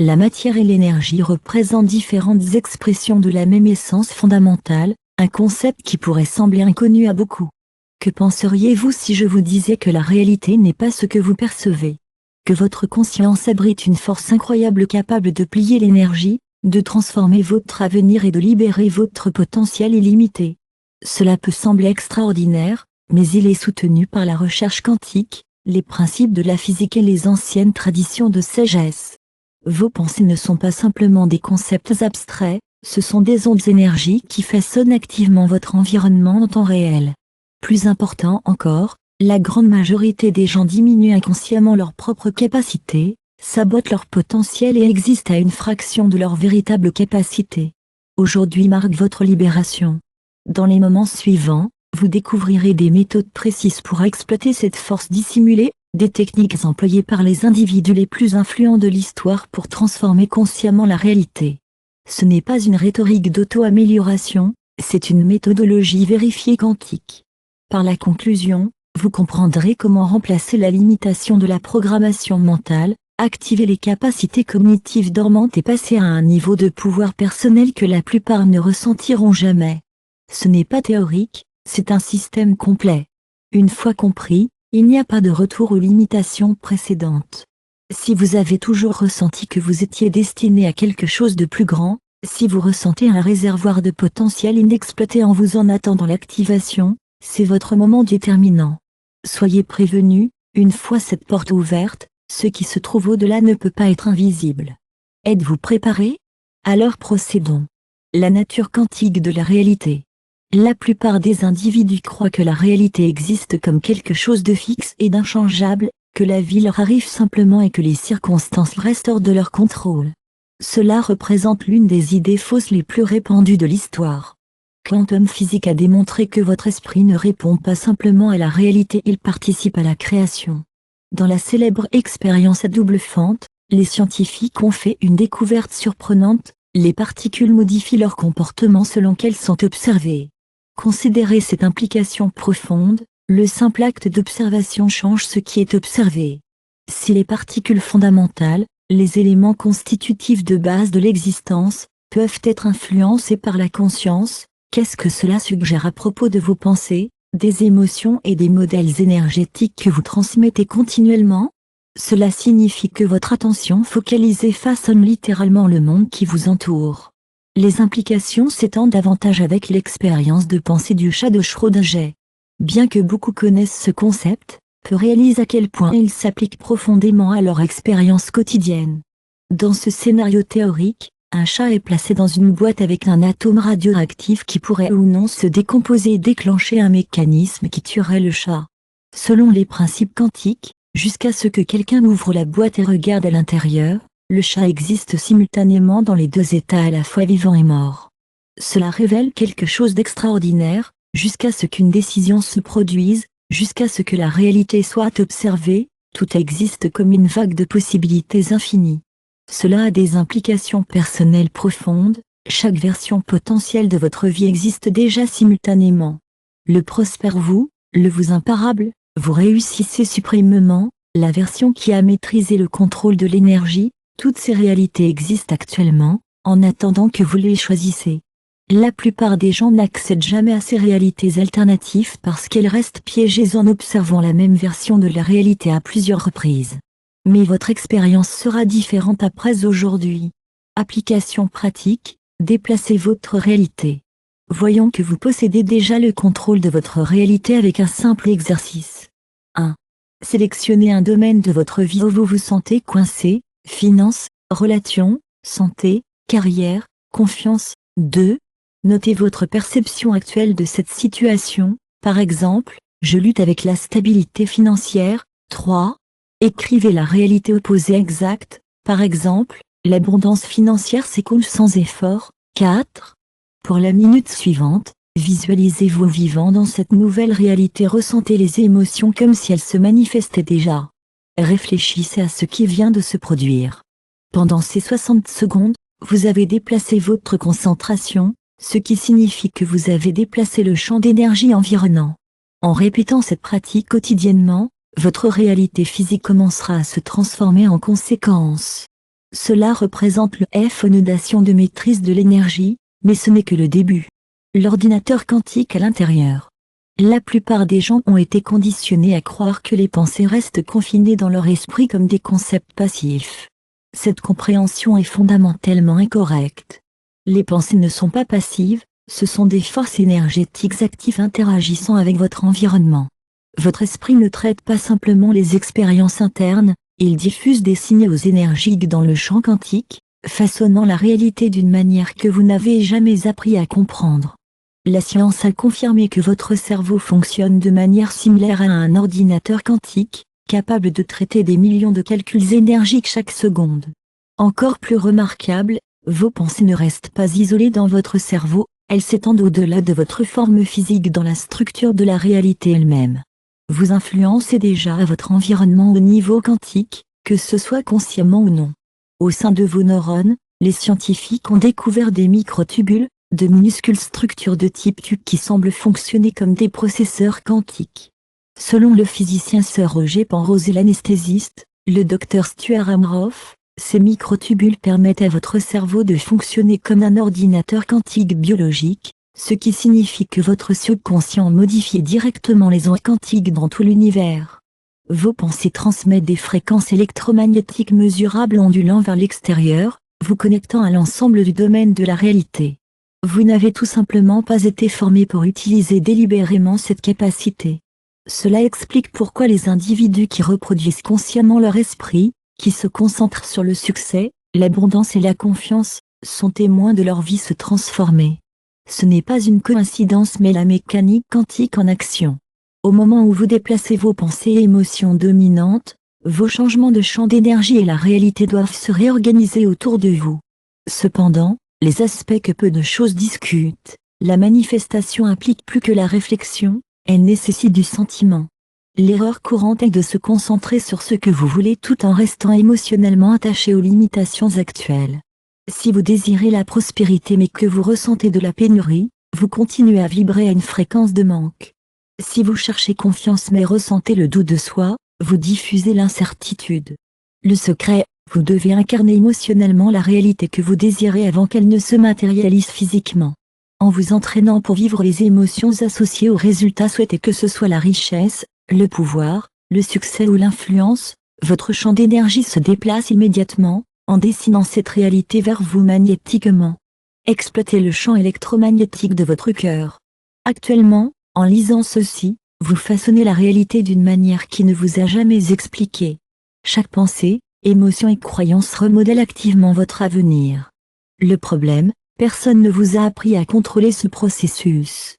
La matière et l'énergie représentent différentes expressions de la même essence fondamentale, un concept qui pourrait sembler inconnu à beaucoup. Que penseriez-vous si je vous disais que la réalité n'est pas ce que vous percevez? Que votre conscience abrite une force incroyable capable de plier l'énergie, de transformer votre avenir et de libérer votre potentiel illimité. Cela peut sembler extraordinaire, mais il est soutenu par la recherche quantique, les principes de la physique et les anciennes traditions de sagesse. Vos pensées ne sont pas simplement des concepts abstraits, ce sont des ondes d'énergie qui façonnent activement votre environnement en temps réel. Plus important encore, la grande majorité des gens diminuent inconsciemment leurs propres capacités, sabotent leur potentiel et existent à une fraction de leur véritable capacité. Aujourd'hui marque votre libération. Dans les moments suivants, vous découvrirez des méthodes précises pour exploiter cette force dissimulée, des techniques employées par les individus les plus influents de l'histoire pour transformer consciemment la réalité. Ce n'est pas une rhétorique d'auto-amélioration, c'est une méthodologie vérifiée quantique. Par la conclusion, vous comprendrez comment remplacer la limitation de la programmation mentale, activer les capacités cognitives dormantes et passer à un niveau de pouvoir personnel que la plupart ne ressentiront jamais. Ce n'est pas théorique, c'est un système complet. Une fois compris, il n'y a pas de retour aux limitations précédentes. Si vous avez toujours ressenti que vous étiez destiné à quelque chose de plus grand, si vous ressentez un réservoir de potentiel inexploité en vous en attendant l'activation, c'est votre moment déterminant. Soyez prévenus, une fois cette porte ouverte, ce qui se trouve au-delà ne peut pas être invisible. Êtes-vous préparé? Alors procédons. La nature quantique de la réalité. La plupart des individus croient que la réalité existe comme quelque chose de fixe et d'inchangeable, que la vie leur arrive simplement et que les circonstances restent hors de leur contrôle. Cela représente l'une des idées fausses les plus répandues de l'histoire. Quantum Physics a démontré que votre esprit ne répond pas simplement à la réalité, il participe à la création. Dans la célèbre expérience à double fente, les scientifiques ont fait une découverte surprenante, les particules modifient leur comportement selon qu'elles sont observées. Considérez cette implication profonde, le simple acte d'observation change ce qui est observé. Si les particules fondamentales, les éléments constitutifs de base de l'existence, peuvent être influencés par la conscience, qu'est-ce que cela suggère à propos de vos pensées, des émotions et des modèles énergétiques que vous transmettez continuellement? Cela signifie que votre attention focalisée façonne littéralement le monde qui vous entoure. Les implications s'étendent davantage avec l'expérience de pensée du chat de Schrödinger. Bien que beaucoup connaissent ce concept, peu réalisent à quel point il s'applique profondément à leur expérience quotidienne. Dans ce scénario théorique, un chat est placé dans une boîte avec un atome radioactif qui pourrait ou non se décomposer et déclencher un mécanisme qui tuerait le chat. Selon les principes quantiques, jusqu'à ce que quelqu'un ouvre la boîte et regarde à l'intérieur, le chat existe simultanément dans les deux états à la fois vivant et mort. Cela révèle quelque chose d'extraordinaire, jusqu'à ce qu'une décision se produise, jusqu'à ce que la réalité soit observée, tout existe comme une vague de possibilités infinies. Cela a des implications personnelles profondes, chaque version potentielle de votre vie existe déjà simultanément. Le prospère vous, le vous imparable, vous réussissez suprêmement, la version qui a maîtrisé le contrôle de l'énergie, toutes ces réalités existent actuellement, en attendant que vous les choisissez. La plupart des gens n'accèdent jamais à ces réalités alternatives parce qu'elles restent piégées en observant la même version de la réalité à plusieurs reprises. Mais votre expérience sera différente après aujourd'hui. Application pratique, déplacez votre réalité. Voyons que vous possédez déjà le contrôle de votre réalité avec un simple exercice. 1. Sélectionnez un domaine de votre vie où vous vous sentez coincé, finances, relations, santé, carrière, confiance. 2. Notez votre perception actuelle de cette situation, par exemple, je lutte avec la stabilité financière. 3. Écrivez la réalité opposée exacte, par exemple, l'abondance financière s'écoule sans effort. 4. Pour la minute suivante, visualisez-vous vivant dans cette nouvelle réalité, ressentez les émotions comme si elles se manifestaient déjà. Réfléchissez à ce qui vient de se produire. Pendant ces 60 secondes, vous avez déplacé votre concentration, ce qui signifie que vous avez déplacé le champ d'énergie environnant. En répétant cette pratique quotidiennement, votre réalité physique commencera à se transformer en conséquence. Cela représente le fondation de maîtrise de l'énergie, mais ce n'est que le début. L'ordinateur quantique à l'intérieur. La plupart des gens ont été conditionnés à croire que les pensées restent confinées dans leur esprit comme des concepts passifs. Cette compréhension est fondamentalement incorrecte. Les pensées ne sont pas passives, ce sont des forces énergétiques actives interagissant avec votre environnement. Votre esprit ne traite pas simplement les expériences internes, il diffuse des signaux énergiques dans le champ quantique, façonnant la réalité d'une manière que vous n'avez jamais appris à comprendre. La science a confirmé que votre cerveau fonctionne de manière similaire à un ordinateur quantique, capable de traiter des millions de calculs énergiques chaque seconde. Encore plus remarquable, vos pensées ne restent pas isolées dans votre cerveau, elles s'étendent au-delà de votre forme physique dans la structure de la réalité elle-même. Vous influencez déjà votre environnement au niveau quantique, que ce soit consciemment ou non. Au sein de vos neurones, les scientifiques ont découvert des microtubules, de minuscules structures de type tube qui semblent fonctionner comme des processeurs quantiques. Selon le physicien Sir Roger Penrose et l'anesthésiste, le Dr Stuart Amroff, ces microtubules permettent à votre cerveau de fonctionner comme un ordinateur quantique biologique, ce qui signifie que votre subconscient modifie directement les ondes quantiques dans tout l'univers. Vos pensées transmettent des fréquences électromagnétiques mesurables ondulant vers l'extérieur, vous connectant à l'ensemble du domaine de la réalité. Vous n'avez tout simplement pas été formé pour utiliser délibérément cette capacité. Cela explique pourquoi les individus qui reproduisent consciemment leur esprit, qui se concentrent sur le succès, l'abondance et la confiance, sont témoins de leur vie se transformer. Ce n'est pas une coïncidence mais la mécanique quantique en action. Au moment où vous déplacez vos pensées et émotions dominantes, vos changements de champ d'énergie et la réalité doivent se réorganiser autour de vous. Cependant, les aspects que peu de choses discutent, la manifestation implique plus que la réflexion, elle nécessite du sentiment. L'erreur courante est de se concentrer sur ce que vous voulez tout en restant émotionnellement attaché aux limitations actuelles. Si vous désirez la prospérité mais que vous ressentez de la pénurie, vous continuez à vibrer à une fréquence de manque. Si vous cherchez confiance mais ressentez le doute de soi, vous diffusez l'incertitude. Le secret, vous devez incarner émotionnellement la réalité que vous désirez avant qu'elle ne se matérialise physiquement. En vous entraînant pour vivre les émotions associées aux résultats souhaités, que ce soit la richesse, le pouvoir, le succès ou l'influence, votre champ d'énergie se déplace immédiatement, en dessinant cette réalité vers vous magnétiquement. Exploitez le champ électromagnétique de votre cœur. Actuellement, en lisant ceci, vous façonnez la réalité d'une manière qui ne vous a jamais expliquée. Chaque pensée, émotion et croyance remodèle activement votre avenir. Le problème, personne ne vous a appris à contrôler ce processus.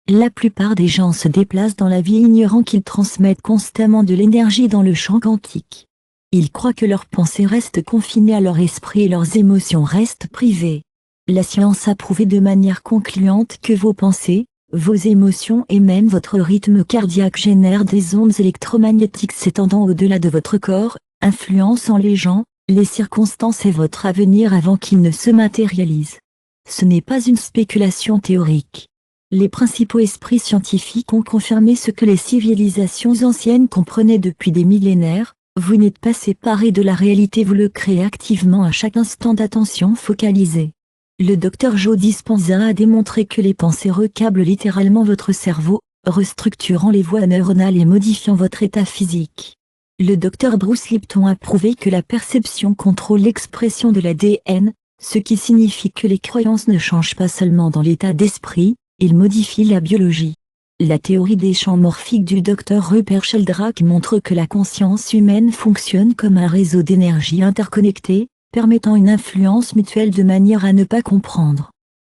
La plupart des gens se déplacent dans la vie ignorant qu'ils transmettent constamment de l'énergie dans le champ quantique. Ils croient que leurs pensées restent confinées à leur esprit et leurs émotions restent privées. La science a prouvé de manière concluante que vos pensées, vos émotions et même votre rythme cardiaque génèrent des ondes électromagnétiques s'étendant au-delà de votre corps, influençant les gens, les circonstances et votre avenir avant qu'ils ne se matérialisent. Ce n'est pas une spéculation théorique. Les principaux esprits scientifiques ont confirmé ce que les civilisations anciennes comprenaient depuis des millénaires: vous n'êtes pas séparé de la réalité, vous le créez activement à chaque instant d'attention focalisée. Le Dr Joe Dispenza a démontré que les pensées recablent littéralement votre cerveau, restructurant les voies neuronales et modifiant votre état physique. Le Dr Bruce Lipton a prouvé que la perception contrôle l'expression de l'ADN, ce qui signifie que les croyances ne changent pas seulement dans l'état d'esprit, ils modifient la biologie. La théorie des champs morphiques du Dr Rupert Sheldrake montre que la conscience humaine fonctionne comme un réseau d'énergie interconnecté, permettant une influence mutuelle de manière à ne pas comprendre.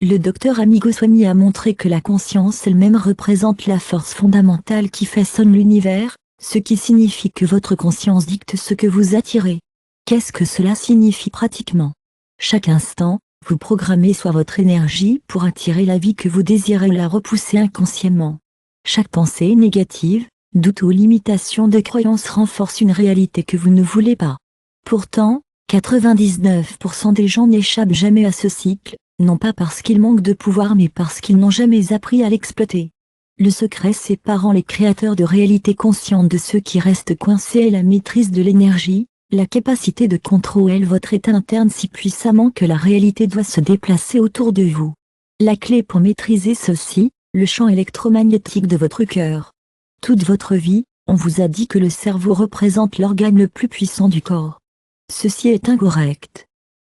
Le Dr Amigo Swami a montré que la conscience elle-même représente la force fondamentale qui façonne l'univers, ce qui signifie que votre conscience dicte ce que vous attirez. Qu'est-ce que cela signifie pratiquement? Chaque instant, vous programmez soit votre énergie pour attirer la vie que vous désirez ou la repousser inconsciemment. Chaque pensée négative, doute ou limitation de croyance renforce une réalité que vous ne voulez pas. Pourtant, 99% des gens n'échappent jamais à ce cycle, non pas parce qu'ils manquent de pouvoir mais parce qu'ils n'ont jamais appris à l'exploiter. Le secret séparant les créateurs de réalité consciente de ceux qui restent coincés est la maîtrise de l'énergie, La capacité de contrôler votre état interne si puissamment que la réalité doit se déplacer autour de vous. La clé pour maîtriser ceci, le champ électromagnétique de votre cœur. Toute votre vie, on vous a dit que le cerveau représente l'organe le plus puissant du corps. Ceci est incorrect.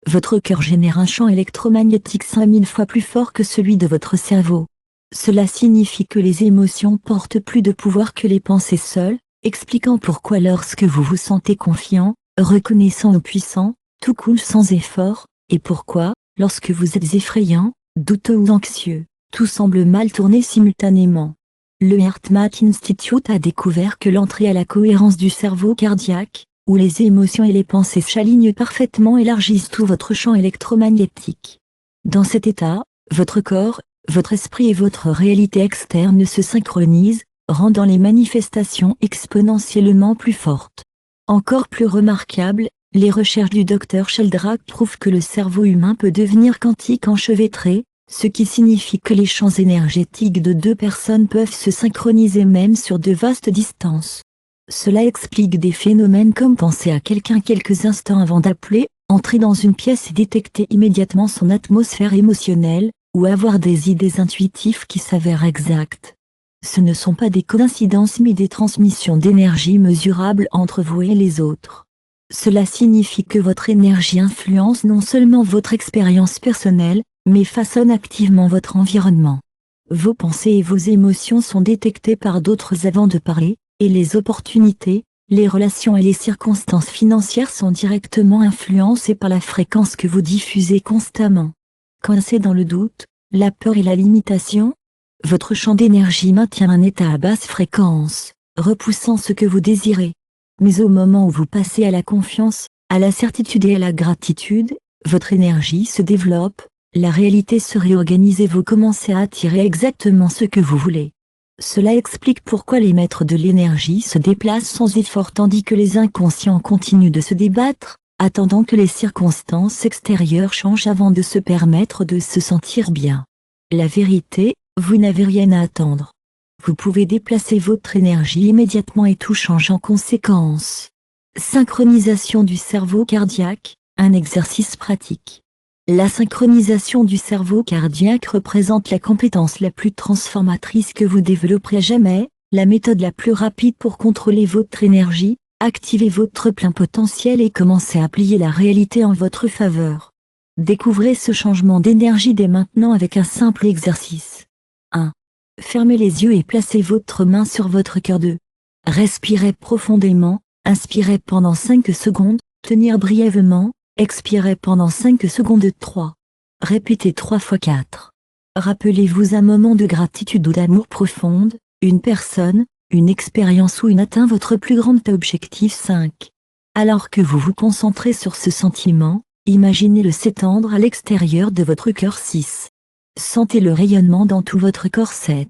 Votre cœur génère un champ électromagnétique 5000 fois plus fort que celui de votre cerveau. Cela signifie que les émotions portent plus de pouvoir que les pensées seules, expliquant pourquoi lorsque vous vous sentez confiant, reconnaissant ou puissant, tout coule sans effort, et pourquoi, lorsque vous êtes effrayant, douteux ou anxieux, tout semble mal tourner simultanément. Le HeartMath Institute a découvert que l'entrée à la cohérence du cerveau cardiaque, où les émotions et les pensées s'alignent parfaitement, élargissent tout votre champ électromagnétique. Dans cet état, votre corps, votre esprit et votre réalité externe se synchronisent, rendant les manifestations exponentiellement plus fortes. Encore plus remarquable, les recherches du Dr Sheldrake prouvent que le cerveau humain peut devenir quantique enchevêtré, ce qui signifie que les champs énergétiques de deux personnes peuvent se synchroniser même sur de vastes distances. Cela explique des phénomènes comme penser à quelqu'un quelques instants avant d'appeler, entrer dans une pièce et détecter immédiatement son atmosphère émotionnelle, ou avoir des idées intuitives qui s'avèrent exactes. Ce ne sont pas des coïncidences mais des transmissions d'énergie mesurables entre vous et les autres. Cela signifie que votre énergie influence non seulement votre expérience personnelle, mais façonne activement votre environnement. Vos pensées et vos émotions sont détectées par d'autres avant de parler, et les opportunités, les relations et les circonstances financières sont directement influencées par la fréquence que vous diffusez constamment. Coincé dans le doute, la peur et la limitation, votre champ d'énergie maintient un état à basse fréquence, repoussant ce que vous désirez. Mais au moment où vous passez à la confiance, à la certitude et à la gratitude, votre énergie se développe, la réalité se réorganise et vous commencez à attirer exactement ce que vous voulez. Cela explique pourquoi les maîtres de l'énergie se déplacent sans effort tandis que les inconscients continuent de se débattre, attendant que les circonstances extérieures changent avant de se permettre de se sentir bien. La vérité, vous n'avez rien à attendre. Vous pouvez déplacer votre énergie immédiatement et tout change en conséquence. Synchronisation du cerveau cardiaque, un exercice pratique. La synchronisation du cerveau cardiaque représente la compétence la plus transformatrice que vous développerez jamais, la méthode la plus rapide pour contrôler votre énergie, activer votre plein potentiel et commencer à plier la réalité en votre faveur. Découvrez ce changement d'énergie dès maintenant avec un simple exercice. 1. Fermez les yeux et placez votre main sur votre cœur. 2. Respirez profondément, inspirez pendant 5 secondes, tenir brièvement, expirez pendant 5 secondes. 3. Répétez 3 fois 4. Rappelez-vous un moment de gratitude ou d'amour profonde, une personne, une expérience ou une atteint votre plus grand objectif. 5. Alors que vous vous concentrez sur ce sentiment, imaginez-le s'étendre à l'extérieur de votre cœur. 6. Sentez le rayonnement dans tout votre corps. 7.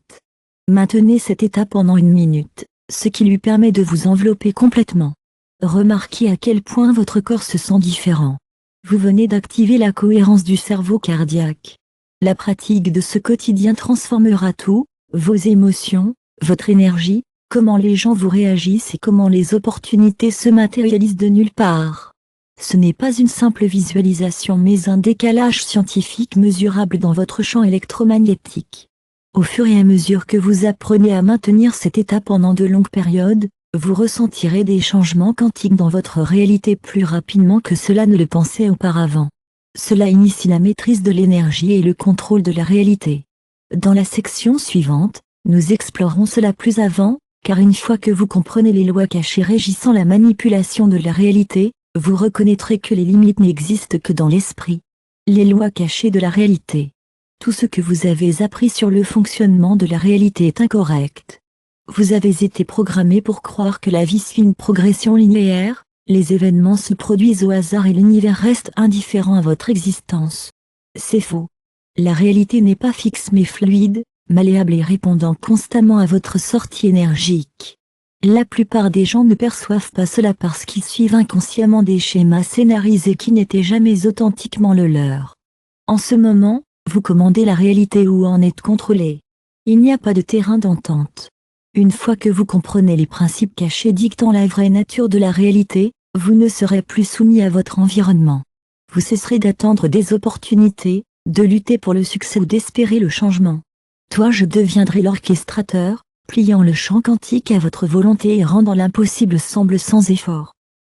Maintenez cet état pendant 1 minute, ce qui lui permet de vous envelopper complètement. Remarquez à quel point votre corps se sent différent. Vous venez d'activer la cohérence du cerveau cardiaque. La pratique de ce quotidien transformera tout, vos émotions, votre énergie, comment les gens vous réagissent et comment les opportunités se matérialisent de nulle part. Ce n'est pas une simple visualisation mais un décalage scientifique mesurable dans votre champ électromagnétique. Au fur et à mesure que vous apprenez à maintenir cet état pendant de longues périodes, vous ressentirez des changements quantiques dans votre réalité plus rapidement que cela ne le pensait auparavant. Cela initie la maîtrise de l'énergie et le contrôle de la réalité. Dans la section suivante, nous explorerons cela plus avant, car une fois que vous comprenez les lois cachées régissant la manipulation de la réalité, vous reconnaîtrez que les limites n'existent que dans l'esprit. Les lois cachées de la réalité. Tout ce que vous avez appris sur le fonctionnement de la réalité est incorrect. Vous avez été programmé pour croire que la vie suit une progression linéaire, les événements se produisent au hasard et l'univers reste indifférent à votre existence. C'est faux. La réalité n'est pas fixe mais fluide, malléable et répondant constamment à votre sortie énergique. La plupart des gens ne perçoivent pas cela parce qu'ils suivent inconsciemment des schémas scénarisés qui n'étaient jamais authentiquement le leur. En ce moment, vous commandez la réalité ou en êtes contrôlé. Il n'y a pas de terrain d'entente. Une fois que vous comprenez les principes cachés dictant la vraie nature de la réalité, vous ne serez plus soumis à votre environnement. Vous cesserez d'attendre des opportunités, de lutter pour le succès ou d'espérer le changement. Toi, je deviendrai l'orchestrateur, pliant le champ quantique à votre volonté et rendant l'impossible semble sans effort.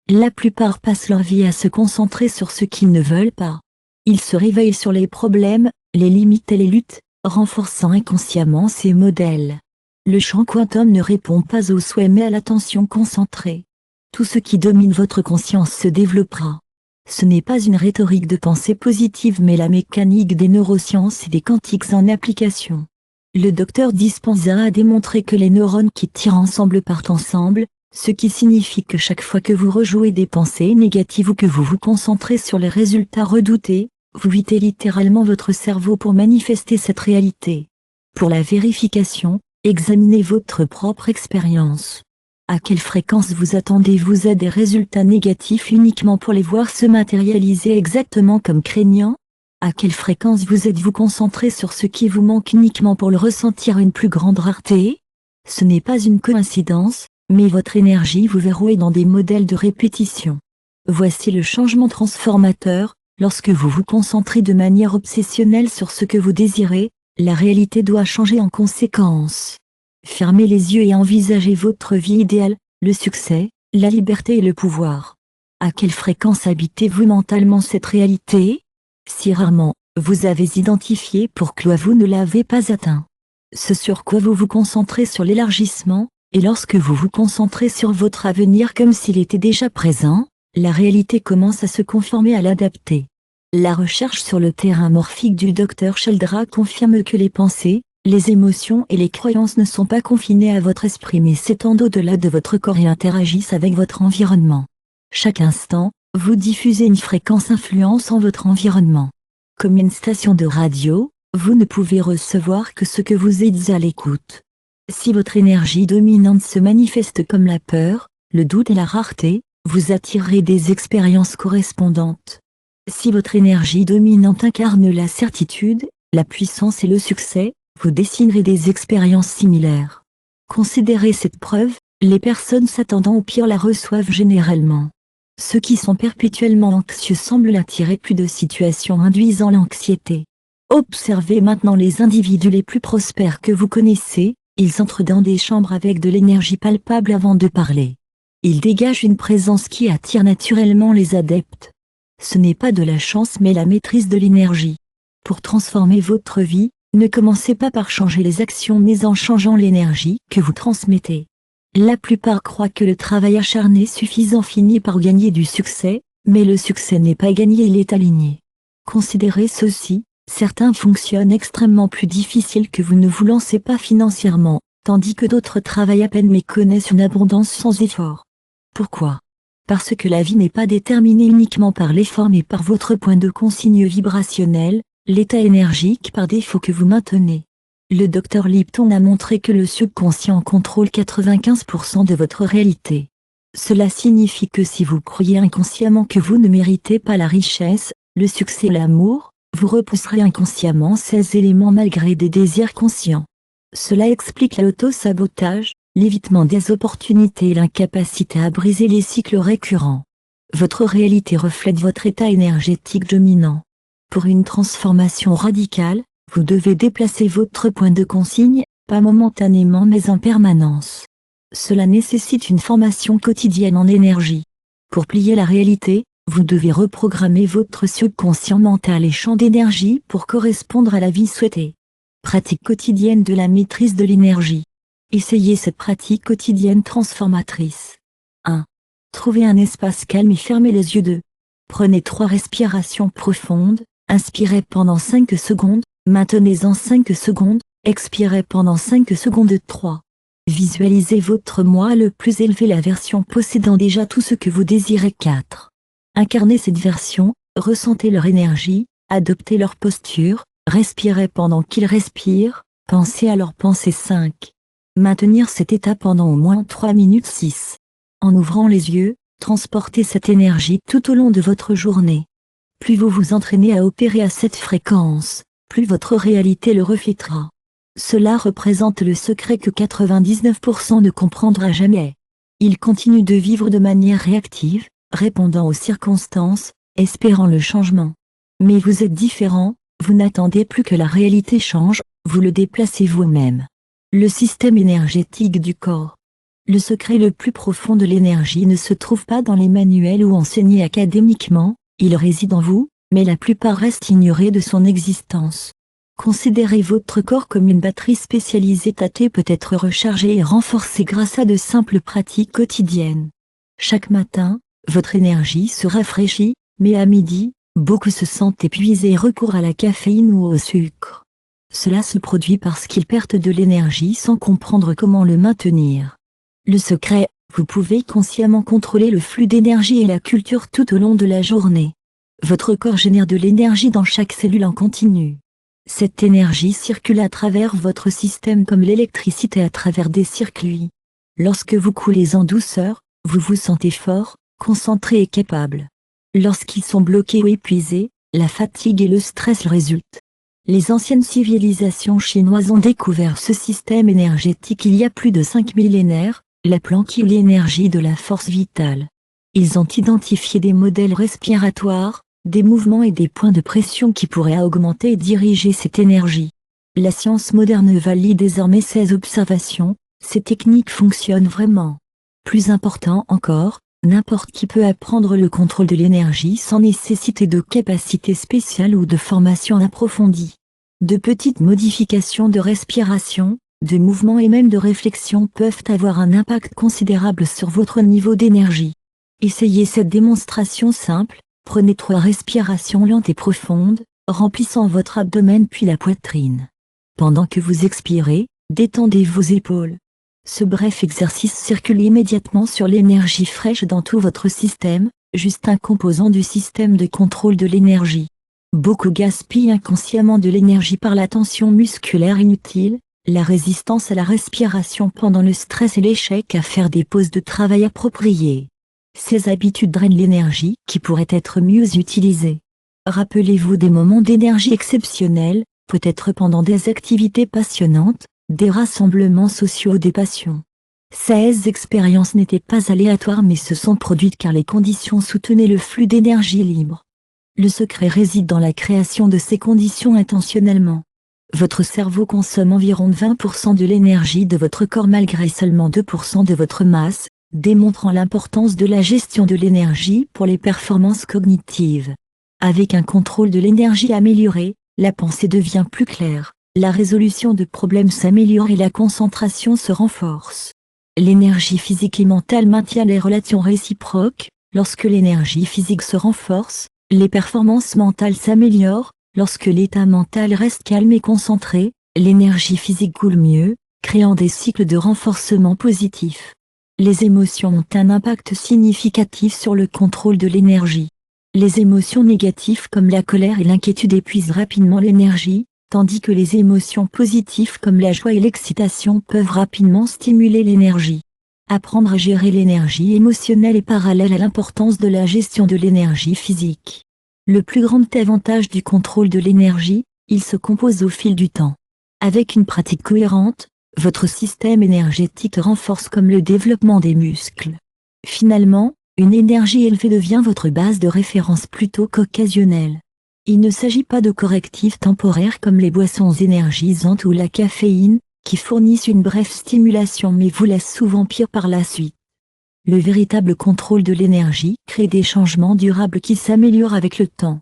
La plupart passent leur vie à se concentrer sur ce qu'ils ne veulent pas. Ils se réveillent sur les problèmes, les limites et les luttes, renforçant inconsciemment ces modèles. Le champ quantum ne répond pas aux souhaits mais à l'attention concentrée. Tout ce qui domine votre conscience se développera. Ce n'est pas une rhétorique de pensée positive mais la mécanique des neurosciences et des quantiques en application. Le docteur Dispenza a démontré que les neurones qui tirent ensemble partent ensemble, ce qui signifie que chaque fois que vous rejouez des pensées négatives ou que vous vous concentrez sur les résultats redoutés, vous videz littéralement votre cerveau pour manifester cette réalité. Pour la vérification, examinez votre propre expérience. À quelle fréquence vous attendez-vous à des résultats négatifs uniquement pour les voir se matérialiser exactement comme craignant? À quelle fréquence vous êtes-vous concentré sur ce qui vous manque uniquement pour le ressentir une plus grande rareté? Ce n'est pas une coïncidence, mais votre énergie vous verrouille dans des modèles de répétition. Voici le changement transformateur, lorsque vous vous concentrez de manière obsessionnelle sur ce que vous désirez, la réalité doit changer en conséquence. Fermez les yeux et envisagez votre vie idéale, le succès, la liberté et le pouvoir. À quelle fréquence habitez-vous mentalement cette réalité? Si rarement, vous avez identifié pourquoi vous ne l'avez pas atteint. Ce sur quoi vous vous concentrez sur l'élargissement, et lorsque vous vous concentrez sur votre avenir comme s'il était déjà présent, la réalité commence à se conformer à l'adapter. La recherche sur le terrain morphique du Dr Sheldra confirme que les pensées, les émotions et les croyances ne sont pas confinées à votre esprit mais s'étendent au-delà de votre corps et interagissent avec votre environnement. Chaque instant, vous diffusez une fréquence influençant votre environnement. Comme une station de radio, vous ne pouvez recevoir que ce que vous êtes à l'écoute. Si votre énergie dominante se manifeste comme la peur, le doute et la rareté, vous attirerez des expériences correspondantes. Si votre énergie dominante incarne la certitude, la puissance et le succès, vous dessinerez des expériences similaires. Considérez cette preuve, les personnes s'attendant au pire la reçoivent généralement. Ceux qui sont perpétuellement anxieux semblent attirer plus de situations induisant l'anxiété. Observez maintenant les individus les plus prospères que vous connaissez, ils entrent dans des chambres avec de l'énergie palpable avant de parler. Ils dégagent une présence qui attire naturellement les adeptes. Ce n'est pas de la chance mais la maîtrise de l'énergie. Pour transformer votre vie, ne commencez pas par changer les actions mais en changeant l'énergie que vous transmettez. La plupart croient que le travail acharné suffisant finit par gagner du succès, mais le succès n'est pas gagné, il est aligné. Considérez ceci, certains fonctionnent extrêmement plus difficile que vous ne vous lancez pas financièrement, tandis que d'autres travaillent à peine mais connaissent une abondance sans effort. Pourquoi? Parce que la vie n'est pas déterminée uniquement par l'effort mais par votre point de consigne vibrationnel, l'état énergique par défaut que vous maintenez. Le Dr Lipton a montré que le subconscient contrôle 95% de votre réalité. Cela signifie que si vous croyez inconsciemment que vous ne méritez pas la richesse, le succès et l'amour, vous repousserez inconsciemment ces éléments malgré des désirs conscients. Cela explique l'auto-sabotage, l'évitement des opportunités et l'incapacité à briser les cycles récurrents. Votre réalité reflète votre état énergétique dominant. Pour une transformation radicale, vous devez déplacer votre point de consigne, pas momentanément mais en permanence. Cela nécessite une formation quotidienne en énergie. Pour plier la réalité, vous devez reprogrammer votre subconscient mental et champ d'énergie pour correspondre à la vie souhaitée. Pratique quotidienne de la maîtrise de l'énergie. Essayez cette pratique quotidienne transformatrice. 1. Trouvez un espace calme et fermez les yeux. 2. Prenez 3 respirations profondes, inspirez pendant 5 secondes, maintenez-en 5 secondes, expirez pendant 5 secondes. 3. Visualisez votre moi le plus élevé, la version possédant déjà tout ce que vous désirez. 4. Incarnez cette version, ressentez leur énergie, adoptez leur posture, respirez pendant qu'ils respirent, pensez à leurs pensées. 5. Maintenir cet état pendant au moins 3 minutes. 6. En ouvrant les yeux, transportez cette énergie tout au long de votre journée. Plus vous vous entraînez à opérer à cette fréquence, plus votre réalité le reflétera. Cela représente le secret que 99% ne comprendra jamais. Ils continuent de vivre de manière réactive, répondant aux circonstances, espérant le changement. Mais vous êtes différent, vous n'attendez plus que la réalité change, vous le déplacez vous-même. Le système énergétique du corps. Le secret le plus profond de l'énergie ne se trouve pas dans les manuels ou enseigné académiquement, il réside en vous, mais la plupart restent ignorés de son existence. Considérez votre corps comme une batterie spécialisée tâtée peut être rechargée et renforcée grâce à de simples pratiques quotidiennes. Chaque matin, votre énergie se rafraîchit, mais à midi, beaucoup se sentent épuisés et recourent à la caféine ou au sucre. Cela se produit parce qu'ils perdent de l'énergie sans comprendre comment le maintenir. Le secret, vous pouvez consciemment contrôler le flux d'énergie et la culture tout au long de la journée. Votre corps génère de l'énergie dans chaque cellule en continu. Cette énergie circule à travers votre système comme l'électricité à travers des circuits. Lorsque vous coulez en douceur, vous vous sentez fort, concentré et capable. Lorsqu'ils sont bloqués ou épuisés, la fatigue et le stress résultent. Les anciennes civilisations chinoises ont découvert ce système énergétique il y a plus de 5 millénaires, l'appelant l'énergie de la force vitale. Ils ont identifié des modèles respiratoires, des mouvements et des points de pression qui pourraient augmenter et diriger cette énergie. La science moderne valide désormais ces observations, ces techniques fonctionnent vraiment. Plus important encore, n'importe qui peut apprendre le contrôle de l'énergie sans nécessiter de capacités spéciales ou de formation approfondie. De petites modifications de respiration, de mouvement et même de réflexion peuvent avoir un impact considérable sur votre niveau d'énergie. Essayez cette démonstration simple, prenez 3 respirations lentes et profondes, remplissant votre abdomen puis la poitrine. Pendant que vous expirez, détendez vos épaules. Ce bref exercice circule immédiatement sur l'énergie fraîche dans tout votre système, juste un composant du système de contrôle de l'énergie. Beaucoup gaspillent inconsciemment de l'énergie par la tension musculaire inutile, la résistance à la respiration pendant le stress et l'échec à faire des pauses de travail appropriées. Ces habitudes drainent l'énergie qui pourrait être mieux utilisée. Rappelez-vous des moments d'énergie exceptionnels, peut-être pendant des activités passionnantes, des rassemblements sociaux ou des passions. Ces expériences n'étaient pas aléatoires mais se sont produites car les conditions soutenaient le flux d'énergie libre. Le secret réside dans la création de ces conditions intentionnellement. Votre cerveau consomme environ 20% de l'énergie de votre corps malgré seulement 2% de votre masse, démontrant l'importance de la gestion de l'énergie pour les performances cognitives. Avec un contrôle de l'énergie amélioré, la pensée devient plus claire, la résolution de problèmes s'améliore et la concentration se renforce. L'énergie physique et mentale maintient les relations réciproques, lorsque l'énergie physique se renforce, les performances mentales s'améliorent, lorsque l'état mental reste calme et concentré, l'énergie physique coule mieux, créant des cycles de renforcement positifs. Les émotions ont un impact significatif sur le contrôle de l'énergie. Les émotions négatives comme la colère et l'inquiétude épuisent rapidement l'énergie, tandis que les émotions positives comme la joie et l'excitation peuvent rapidement stimuler l'énergie. Apprendre à gérer l'énergie émotionnelle est parallèle à l'importance de la gestion de l'énergie physique. Le plus grand avantage du contrôle de l'énergie, il se compose au fil du temps. Avec une pratique cohérente, votre système énergétique renforce comme le développement des muscles. Finalement, une énergie élevée devient votre base de référence plutôt qu'occasionnelle. Il ne s'agit pas de correctifs temporaires comme les boissons énergisantes ou la caféine, qui fournissent une brève stimulation mais vous laissent souvent pire par la suite. Le véritable contrôle de l'énergie crée des changements durables qui s'améliorent avec le temps.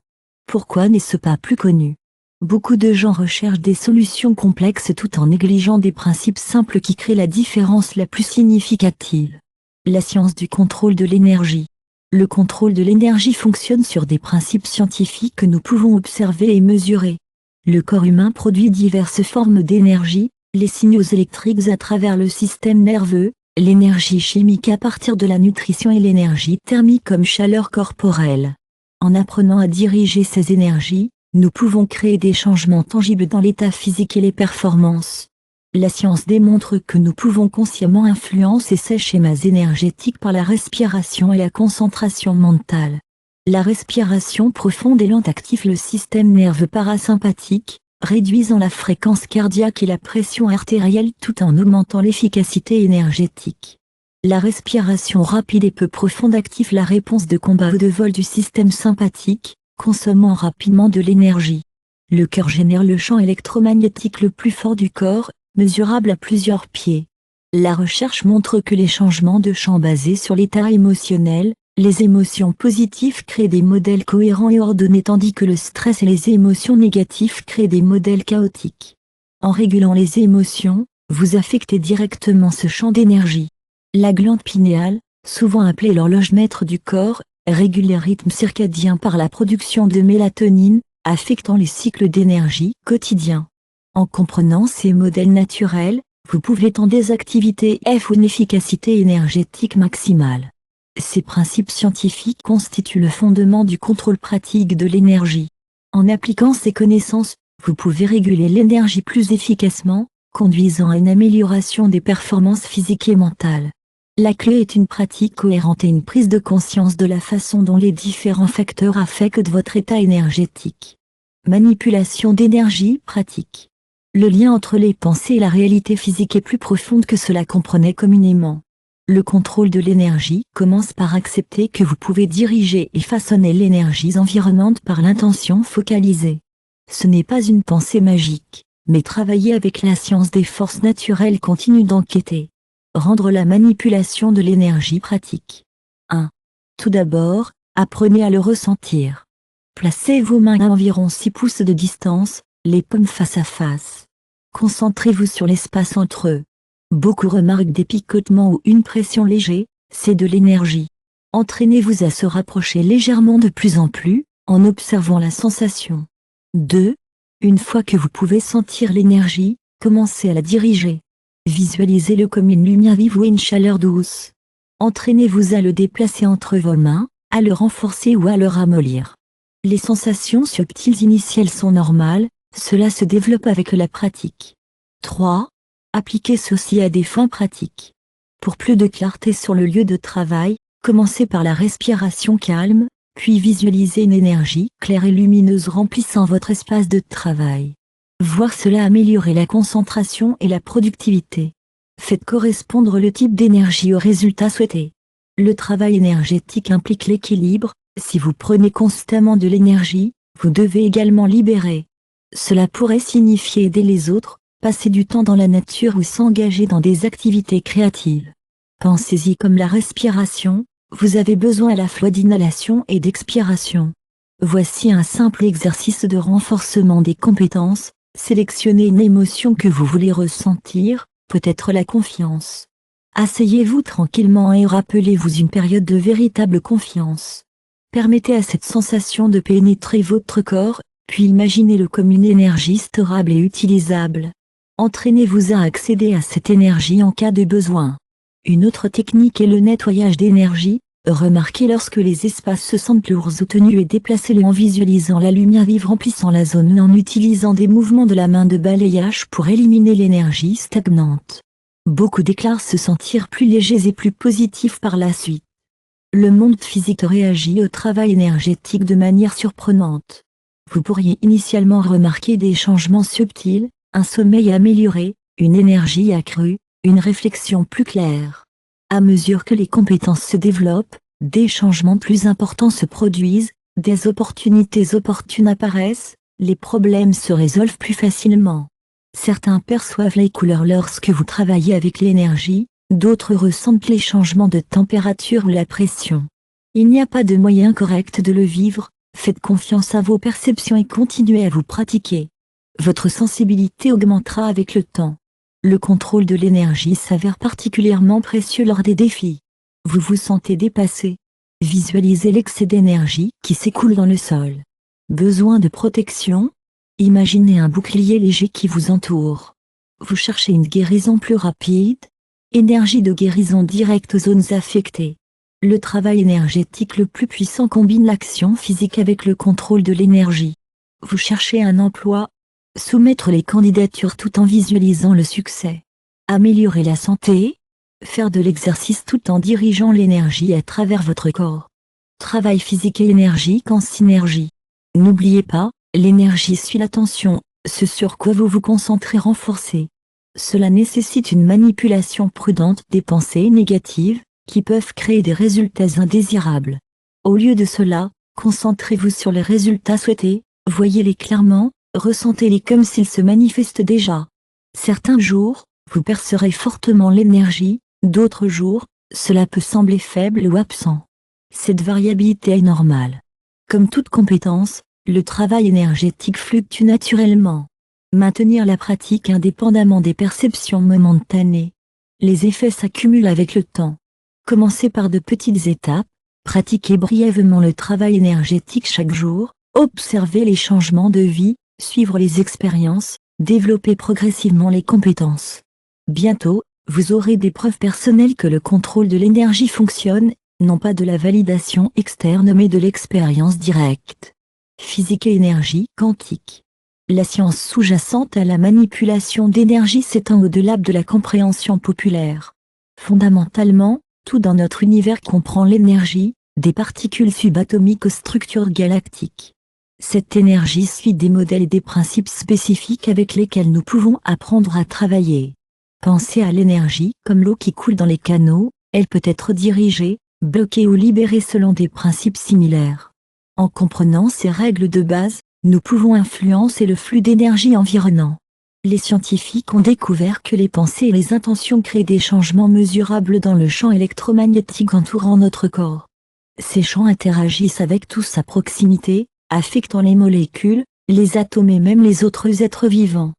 Pourquoi n'est-ce pas plus connu? Beaucoup de gens recherchent des solutions complexes tout en négligeant des principes simples qui créent la différence la plus significative. La science du contrôle de l'énergie. Le contrôle de l'énergie fonctionne sur des principes scientifiques que nous pouvons observer et mesurer. Le corps humain produit diverses formes d'énergie, les signaux électriques à travers le système nerveux, l'énergie chimique à partir de la nutrition et l'énergie thermique comme chaleur corporelle. En apprenant à diriger ces énergies, nous pouvons créer des changements tangibles dans l'état physique et les performances. La science démontre que nous pouvons consciemment influencer ces schémas énergétiques par la respiration et la concentration mentale. La respiration profonde et lente active le système nerveux parasympathique, réduisant la fréquence cardiaque et la pression artérielle tout en augmentant l'efficacité énergétique. La respiration rapide et peu profonde active la réponse de combat ou de vol du système sympathique, consommant rapidement de l'énergie. Le cœur génère le champ électromagnétique le plus fort du corps, mesurable à plusieurs pieds. La recherche montre que les changements de champ basés sur l'état émotionnel, les émotions positives créent des modèles cohérents et ordonnés tandis que le stress et les émotions négatives créent des modèles chaotiques. En régulant les émotions, vous affectez directement ce champ d'énergie. La glande pinéale, souvent appelée l'horloge maître du corps, régule les rythmes circadiens par la production de mélatonine, affectant les cycles d'énergie quotidiens. En comprenant ces modèles naturels, vous pouvez tendre des activités F ou une efficacité énergétique maximale. Ces principes scientifiques constituent le fondement du contrôle pratique de l'énergie. En appliquant ces connaissances, vous pouvez réguler l'énergie plus efficacement, conduisant à une amélioration des performances physiques et mentales. La clé est une pratique cohérente et une prise de conscience de la façon dont les différents facteurs affectent votre état énergétique. Manipulation d'énergie pratique. Le lien entre les pensées et la réalité physique est plus profond que cela comprenait communément. Le contrôle de l'énergie commence par accepter que vous pouvez diriger et façonner l'énergie environnante par l'intention focalisée. Ce n'est pas une pensée magique, mais travailler avec la science des forces naturelles continue d'enquêter. Rendre la manipulation de l'énergie pratique. 1. Tout d'abord, apprenez à le ressentir. Placez vos mains à environ 6 pouces de distance, les paumes face à face. Concentrez-vous sur l'espace entre eux. Beaucoup remarquent des picotements ou une pression légère, c'est de l'énergie. Entraînez-vous à se rapprocher légèrement de plus en plus, en observant la sensation. 2. Une fois que vous pouvez sentir l'énergie, commencez à la diriger. Visualisez-le comme une lumière vive ou une chaleur douce. Entraînez-vous à le déplacer entre vos mains, à le renforcer ou à le ramollir. Les sensations subtiles initiales sont normales, cela se développe avec la pratique. 3. Appliquez ceci à des fins pratiques. Pour plus de clarté sur le lieu de travail, commencez par la respiration calme, puis visualisez une énergie claire et lumineuse remplissant votre espace de travail. Voir cela améliorer la concentration et la productivité. Faites correspondre le type d'énergie au résultat souhaité. Le travail énergétique implique l'équilibre, si vous prenez constamment de l'énergie, vous devez également libérer. Cela pourrait signifier aider les autres, passer du temps dans la nature ou s'engager dans des activités créatives. Pensez-y comme la respiration, vous avez besoin à la fois d'inhalation et d'expiration. Voici un simple exercice de renforcement des compétences. Sélectionnez une émotion que vous voulez ressentir, peut-être la confiance. Asseyez-vous tranquillement et rappelez-vous une période de véritable confiance. Permettez à cette sensation de pénétrer votre corps, puis imaginez-le comme une énergie storable et utilisable. Entraînez-vous à accéder à cette énergie en cas de besoin. Une autre technique est le nettoyage d'énergie. Remarquez lorsque les espaces se sentent lourds ou tenus et déplacez-les en visualisant la lumière vive remplissant la zone ou en utilisant des mouvements de la main de balayage pour éliminer l'énergie stagnante. Beaucoup déclarent se sentir plus légers et plus positifs par la suite. Le monde physique réagit au travail énergétique de manière surprenante. Vous pourriez initialement remarquer des changements subtils, un sommeil amélioré, une énergie accrue, une réflexion plus claire. À mesure que les compétences se développent, des changements plus importants se produisent, des opportunités opportunes apparaissent, les problèmes se résolvent plus facilement. Certains perçoivent les couleurs lorsque vous travaillez avec l'énergie, d'autres ressentent les changements de température ou la pression. Il n'y a pas de moyen correct de le vivre, faites confiance à vos perceptions et continuez à vous pratiquer. Votre sensibilité augmentera avec le temps. Le contrôle de l'énergie s'avère particulièrement précieux lors des défis. Vous vous sentez dépassé. Visualisez l'excès d'énergie qui s'écoule dans le sol. Besoin de protection? Imaginez un bouclier léger qui vous entoure. Vous cherchez une guérison plus rapide? Énergie de guérison directe aux zones affectées. Le travail énergétique le plus puissant combine l'action physique avec le contrôle de l'énergie. Vous cherchez un emploi? Soumettre les candidatures tout en visualisant le succès. Améliorer la santé? Faire de l'exercice tout en dirigeant l'énergie à travers votre corps. Travail physique et énergique en synergie. N'oubliez pas, l'énergie suit l'attention, ce sur quoi vous vous concentrez renforcez. Cela nécessite une manipulation prudente des pensées négatives, qui peuvent créer des résultats indésirables. Au lieu de cela, concentrez-vous sur les résultats souhaités, voyez-les clairement, ressentez-les comme s'ils se manifestent déjà. Certains jours, vous percerez fortement l'énergie, d'autres jours, cela peut sembler faible ou absent. Cette variabilité est normale. Comme toute compétence, le travail énergétique fluctue naturellement. Maintenir la pratique indépendamment des perceptions momentanées. Les effets s'accumulent avec le temps. Commencez par de petites étapes, pratiquez brièvement le travail énergétique chaque jour, observez les changements de vie, suivre les expériences, développer progressivement les compétences. Bientôt, vous aurez des preuves personnelles que le contrôle de l'énergie fonctionne, non pas de la validation externe mais de l'expérience directe. Physique et énergie quantique. La science sous-jacente à la manipulation d'énergie s'étend au-delà de la compréhension populaire. Fondamentalement, tout dans notre univers comprend l'énergie, des particules subatomiques aux structures galactiques. Cette énergie suit des modèles et des principes spécifiques avec lesquels nous pouvons apprendre à travailler. Pensez à l'énergie comme l'eau qui coule dans les canaux, elle peut être dirigée, bloquée ou libérée selon des principes similaires. En comprenant ces règles de base, nous pouvons influencer le flux d'énergie environnant. Les scientifiques ont découvert que les pensées et les intentions créent des changements mesurables dans le champ électromagnétique entourant notre corps. Ces champs interagissent avec tous à proximité, affectant les molécules, les atomes et même les autres êtres vivants.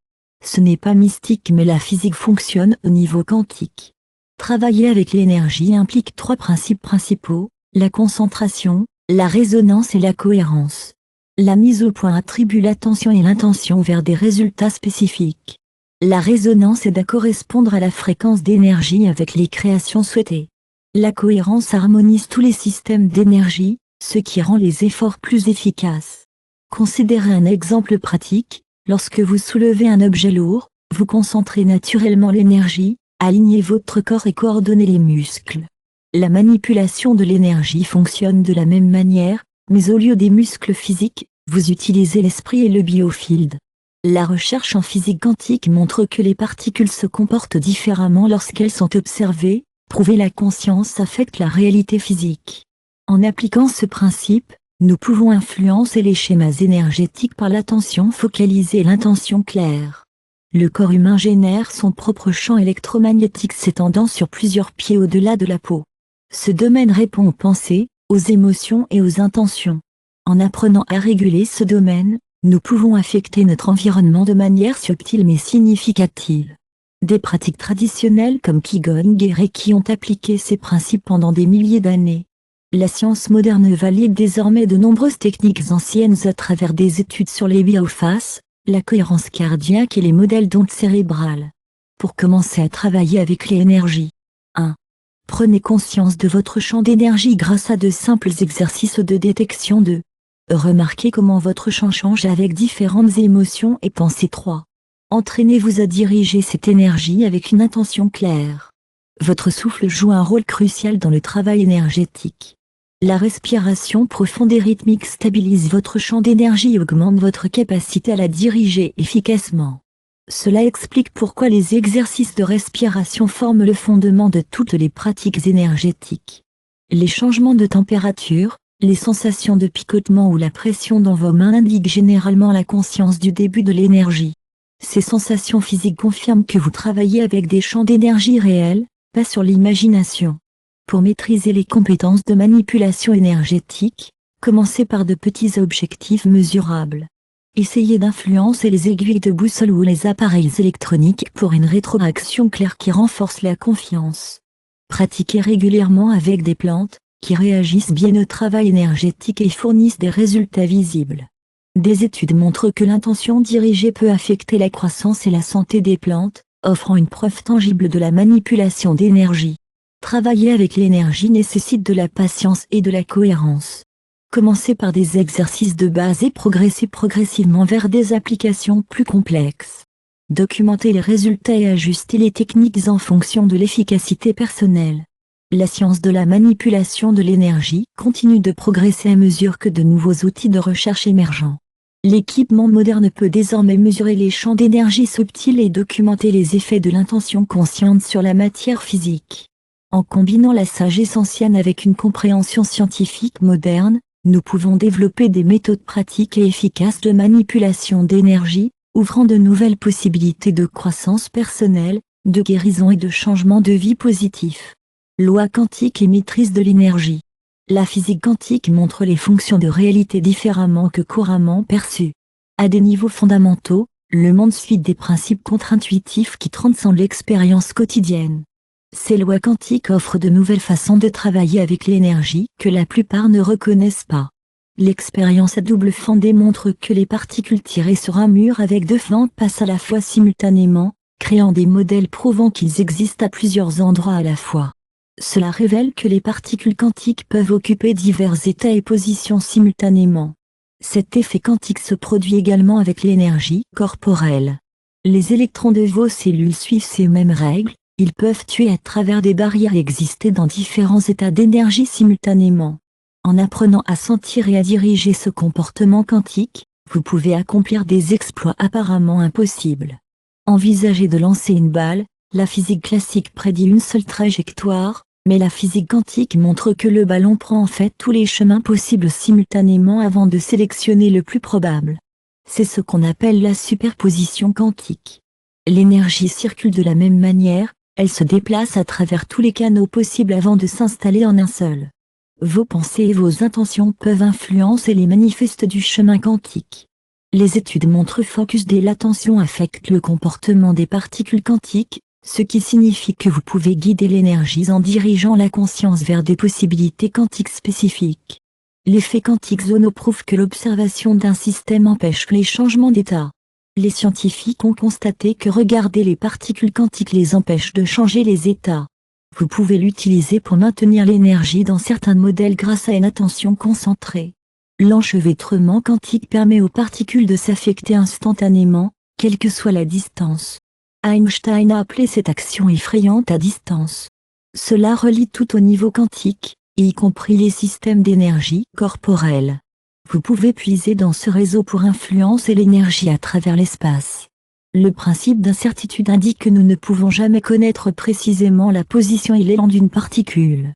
Ce n'est pas mystique mais la physique fonctionne au niveau quantique. Travailler avec l'énergie implique 3 principes principaux, la concentration, la résonance et la cohérence. La mise au point attribue l'attention et l'intention vers des résultats spécifiques. La résonance aide à correspondre à la fréquence d'énergie avec les créations souhaitées. La cohérence harmonise tous les systèmes d'énergie, ce qui rend les efforts plus efficaces. Considérez un exemple pratique, lorsque vous soulevez un objet lourd, vous concentrez naturellement l'énergie, alignez votre corps et coordonnez les muscles. La manipulation de l'énergie fonctionne de la même manière, mais au lieu des muscles physiques, vous utilisez l'esprit et le biofield. La recherche en physique quantique montre que les particules se comportent différemment lorsqu'elles sont observées, prouver la conscience affecte la réalité physique. En appliquant ce principe, nous pouvons influencer les schémas énergétiques par l'attention focalisée et l'intention claire. Le corps humain génère son propre champ électromagnétique s'étendant sur plusieurs pieds au-delà de la peau. Ce domaine répond aux pensées, aux émotions et aux intentions. En apprenant à réguler ce domaine, nous pouvons affecter notre environnement de manière subtile mais significative. Des pratiques traditionnelles comme Qigong et Reiki ont appliqué ces principes pendant des milliers d'années. La science moderne valide désormais de nombreuses techniques anciennes à travers des études sur les biophases, la cohérence cardiaque et les modèles d'ondes cérébrales. Pour commencer à travailler avec les énergies. 1. Prenez conscience de votre champ d'énergie grâce à de simples exercices de détection de. Remarquez comment votre champ change avec différentes émotions et pensées. 3. Entraînez-vous à diriger cette énergie avec une intention claire. Votre souffle joue un rôle crucial dans le travail énergétique. La respiration profonde et rythmique stabilise votre champ d'énergie et augmente votre capacité à la diriger efficacement. Cela explique pourquoi les exercices de respiration forment le fondement de toutes les pratiques énergétiques. Les changements de température, les sensations de picotement ou la pression dans vos mains indiquent généralement la conscience du début de l'énergie. Ces sensations physiques confirment que vous travaillez avec des champs d'énergie réels, pas sur l'imagination. Pour maîtriser les compétences de manipulation énergétique, commencez par de petits objectifs mesurables. Essayez d'influencer les aiguilles de boussole ou les appareils électroniques pour une rétroaction claire qui renforce la confiance. Pratiquez régulièrement avec des plantes, qui réagissent bien au travail énergétique et fournissent des résultats visibles. Des études montrent que l'intention dirigée peut affecter la croissance et la santé des plantes, offrant une preuve tangible de la manipulation d'énergie. Travailler avec l'énergie nécessite de la patience et de la cohérence. Commencez par des exercices de base et progressez progressivement vers des applications plus complexes. Documentez les résultats et ajustez les techniques en fonction de l'efficacité personnelle. La science de la manipulation de l'énergie continue de progresser à mesure que de nouveaux outils de recherche émergent. L'équipement moderne peut désormais mesurer les champs d'énergie subtils et documenter les effets de l'intention consciente sur la matière physique. En combinant la sagesse ancienne avec une compréhension scientifique moderne, nous pouvons développer des méthodes pratiques et efficaces de manipulation d'énergie, ouvrant de nouvelles possibilités de croissance personnelle, de guérison et de changement de vie positif. Loi quantique et maîtrise de l'énergie. La physique quantique montre les fonctions de réalité différemment que couramment perçues. À des niveaux fondamentaux, le monde suit des principes contre-intuitifs qui transcendent l'expérience quotidienne. Ces lois quantiques offrent de nouvelles façons de travailler avec l'énergie que la plupart ne reconnaissent pas. L'expérience à double fente démontre que les particules tirées sur un mur avec deux fentes passent à la fois simultanément, créant des modèles prouvant qu'ils existent à plusieurs endroits à la fois. Cela révèle que les particules quantiques peuvent occuper divers états et positions simultanément. Cet effet quantique se produit également avec l'énergie corporelle. Les électrons de vos cellules suivent ces mêmes règles, ils peuvent tuer à travers des barrières et exister dans différents états d'énergie simultanément. En apprenant à sentir et à diriger ce comportement quantique, vous pouvez accomplir des exploits apparemment impossibles. Envisagez de lancer une balle, la physique classique prédit une seule trajectoire, mais la physique quantique montre que le ballon prend en fait tous les chemins possibles simultanément avant de sélectionner le plus probable. C'est ce qu'on appelle la superposition quantique. L'énergie circule de la même manière, elle se déplace à travers tous les canaux possibles avant de s'installer en un seul. Vos pensées et vos intentions peuvent influencer les manifestes du chemin quantique. Les études montrent focus dès l'attention affecte le comportement des particules quantiques, ce qui signifie que vous pouvez guider l'énergie en dirigeant la conscience vers des possibilités quantiques spécifiques. L'effet quantique Zono prouve que l'observation d'un système empêche les changements d'état. Les scientifiques ont constaté que regarder les particules quantiques les empêche de changer les états. Vous pouvez l'utiliser pour maintenir l'énergie dans certains modèles grâce à une attention concentrée. L'enchevêtrement quantique permet aux particules de s'affecter instantanément, quelle que soit la distance. Einstein a appelé cette action effrayante à distance. Cela relie tout au niveau quantique, y compris les systèmes d'énergie corporelle. Vous pouvez puiser dans ce réseau pour influencer l'énergie à travers l'espace. Le principe d'incertitude indique que nous ne pouvons jamais connaître précisément la position et l'élan d'une particule.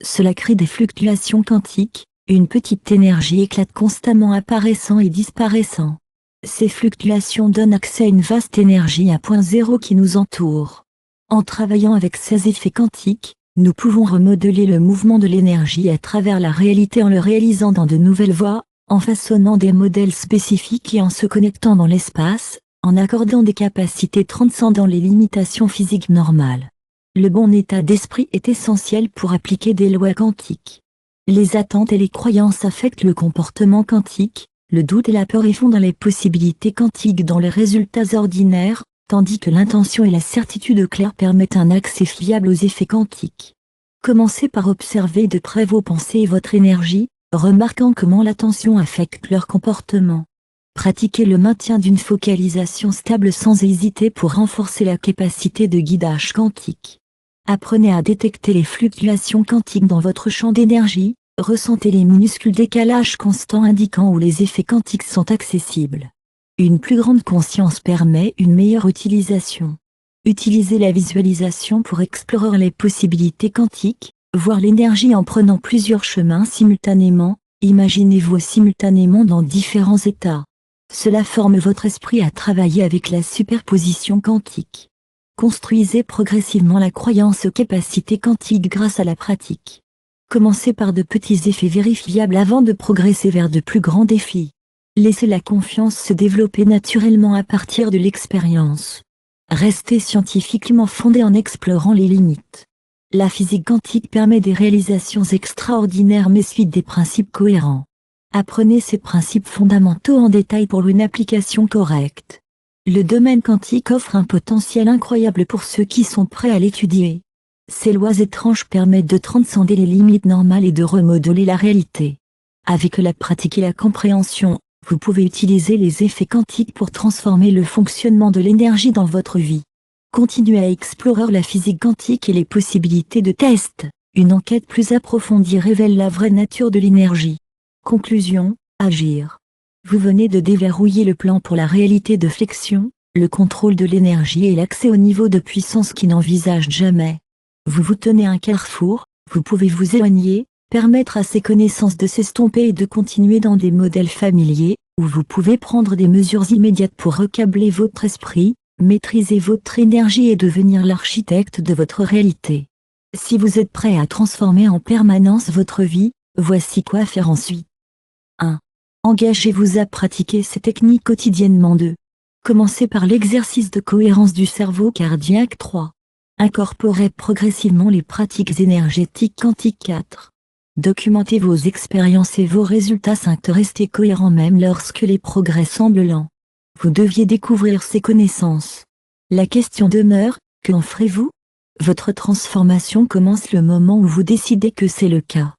Cela crée des fluctuations quantiques, une petite énergie éclate constamment apparaissant et disparaissant. Ces fluctuations donnent accès à une vaste énergie à point zéro qui nous entoure. En travaillant avec ces effets quantiques, nous pouvons remodeler le mouvement de l'énergie à travers la réalité en le réalisant dans de nouvelles voies, en façonnant des modèles spécifiques et en se connectant dans l'espace, en accordant des capacités transcendant les limitations physiques normales. Le bon état d'esprit est essentiel pour appliquer des lois quantiques. Les attentes et les croyances affectent le comportement quantique, le doute et la peur y font dans les possibilités quantiques dans les résultats ordinaires, tandis que l'intention et la certitude claire permettent un accès fiable aux effets quantiques. Commencez par observer de près vos pensées et votre énergie, remarquant comment l'attention affecte leur comportement. Pratiquez le maintien d'une focalisation stable sans hésiter pour renforcer la capacité de guidage quantique. Apprenez à détecter les fluctuations quantiques dans votre champ d'énergie, ressentez les minuscules décalages constants indiquant où les effets quantiques sont accessibles. Une plus grande conscience permet une meilleure utilisation. Utilisez la visualisation pour explorer les possibilités quantiques, voir l'énergie en prenant plusieurs chemins simultanément, imaginez-vous simultanément dans différents états. Cela forme votre esprit à travailler avec la superposition quantique. Construisez progressivement la croyance aux capacités quantiques grâce à la pratique. Commencez par de petits effets vérifiables avant de progresser vers de plus grands défis. Laissez la confiance se développer naturellement à partir de l'expérience. Restez scientifiquement fondé en explorant les limites. La physique quantique permet des réalisations extraordinaires mais suit des principes cohérents. Apprenez ces principes fondamentaux en détail pour une application correcte. Le domaine quantique offre un potentiel incroyable pour ceux qui sont prêts à l'étudier. Ces lois étranges permettent de transcender les limites normales et de remodeler la réalité. Avec la pratique et la compréhension, vous pouvez utiliser les effets quantiques pour transformer le fonctionnement de l'énergie dans votre vie. Continuez à explorer la physique quantique et les possibilités de test. Une enquête plus approfondie révèle la vraie nature de l'énergie. Conclusion, agir. Vous venez de déverrouiller le plan pour la réalité de flexion, le contrôle de l'énergie et l'accès au niveau de puissance qui n'envisage jamais. Vous vous tenez à un carrefour, vous pouvez vous éloigner, permettre à ces connaissances de s'estomper et de continuer dans des modèles familiers, ou vous pouvez prendre des mesures immédiates pour recabler votre esprit, maîtriser votre énergie et devenir l'architecte de votre réalité. Si vous êtes prêt à transformer en permanence votre vie, voici quoi faire ensuite. 1. Engagez-vous à pratiquer ces techniques quotidiennement. 2. Commencez par l'exercice de cohérence du cerveau cardiaque. 3. Incorporez progressivement les pratiques énergétiques quantiques. 4. Documentez vos expériences et vos résultats. 5. Restez cohérent même lorsque les progrès semblent lents. Vous deviez découvrir ces connaissances. La question demeure, qu'en ferez-vous? Votre transformation commence le moment où vous décidez que c'est le cas.